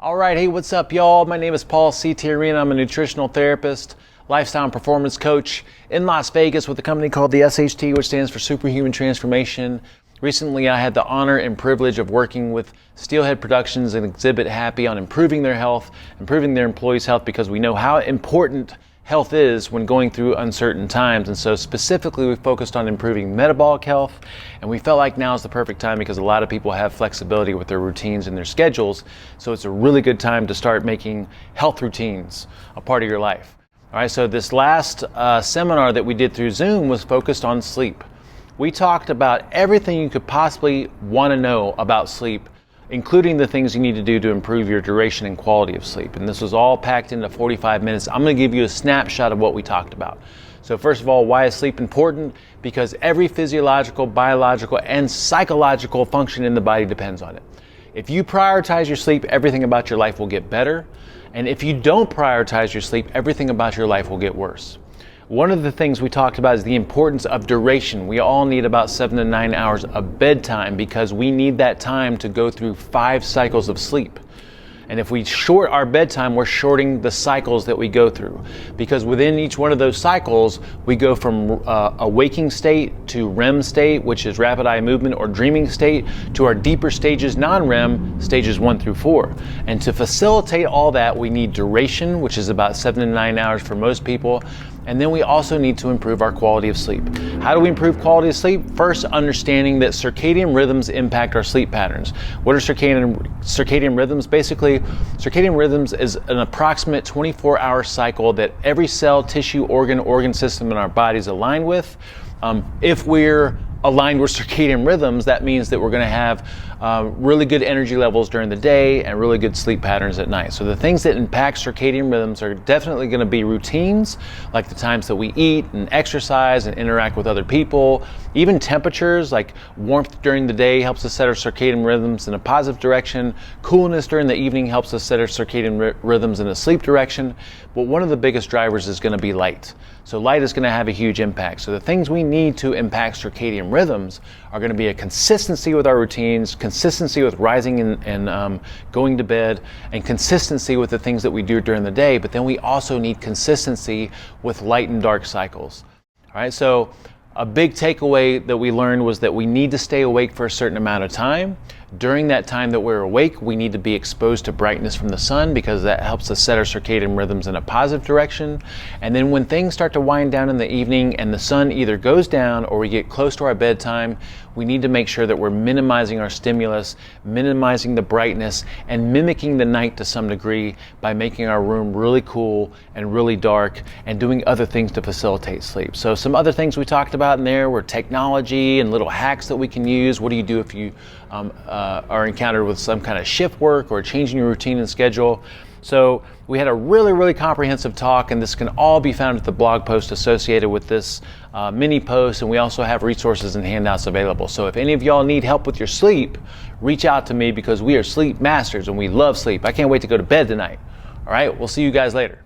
All right, hey, what's up, y'all? My name is Paul C. Tiarina. I'm a nutritional therapist, lifestyle and performance coach in Las Vegas with a company called the SHT, which stands for SuperHuman Transformation. Recently, I had the honor and privilege of working with Steelhead Productions and Exhibit Happy on improving their health, improving their employees' health, because we know how important health is when going through uncertain times. And so specifically, we focused on improving metabolic health, and we felt like now is the perfect time because a lot of people have flexibility with their routines and their schedules. So it's a really good time to start making health routines a part of your life. All right, so this last seminar that we did through Zoom was focused on sleep. We talked about everything you could possibly want to know about sleep, including the things you need to do to improve your duration and quality of sleep. And this was all packed into 45 minutes. I'm going to give you a snapshot of what we talked about. So first of all, why is sleep important? Because every physiological, biological, and psychological function in the body depends on it. If you prioritize your sleep, everything about your life will get better. And if you don't prioritize your sleep, everything about your life will get worse. One of the things we talked about is the importance of duration. We all need about 7 to 9 hours of bedtime because we need that time to go through 5 cycles of sleep. And if we short our bedtime, we're shorting the cycles that we go through. Because within each one of those cycles, we go from a waking state to REM state, which is rapid eye movement or dreaming state, to our deeper stages, non-REM, stages 1 through 4. And to facilitate all that, we need duration, which is about 7 to 9 hours for most people. And then we also need to improve our quality of sleep. How do we improve quality of sleep? First, understanding that circadian rhythms impact our sleep patterns. What are circadian rhythms? Basically, circadian rhythms is an approximate 24-hour cycle that every cell, tissue, organ system in our body is aligned with. If we're aligned with circadian rhythms, that means that we're going to have really good energy levels during the day and really good sleep patterns at night. So the things that impact circadian rhythms are definitely going to be routines, like the times that we eat and exercise and interact with other people. Even temperatures, like warmth during the day helps us set our circadian rhythms in a positive direction. Coolness during the evening helps us set our circadian rhythms in a sleep direction. But one of the biggest drivers is going to be light. So light is going to have a huge impact. So the things we need to impact circadian rhythms are going to be a consistency with our routines, consistency with rising and going to bed, and consistency with the things that we do during the day. But then we also need consistency with light and dark cycles. All right, so a big takeaway that we learned was that we need to stay awake for a certain amount of time. During that time that we're awake, we need to be exposed to brightness from the sun because that helps us set our circadian rhythms in a positive direction. And then when things start to wind down in the evening and the sun either goes down or we get close to our bedtime, we need to make sure that we're minimizing our stimulus, minimizing the brightness, and mimicking the night to some degree by making our room really cool and really dark and doing other things to facilitate sleep. So some other things we talked about in there were technology and little hacks that we can use. What do you do if you are encountered with some kind of shift work or changing your routine and schedule? So we had a really comprehensive talk, and this can all be found at the blog post associated with this mini post, and we also have resources and handouts available. So if any of y'all need help with your sleep, reach out to me because we are sleep masters and we love sleep. I can't wait to go to bed tonight. All right, we'll see you guys later.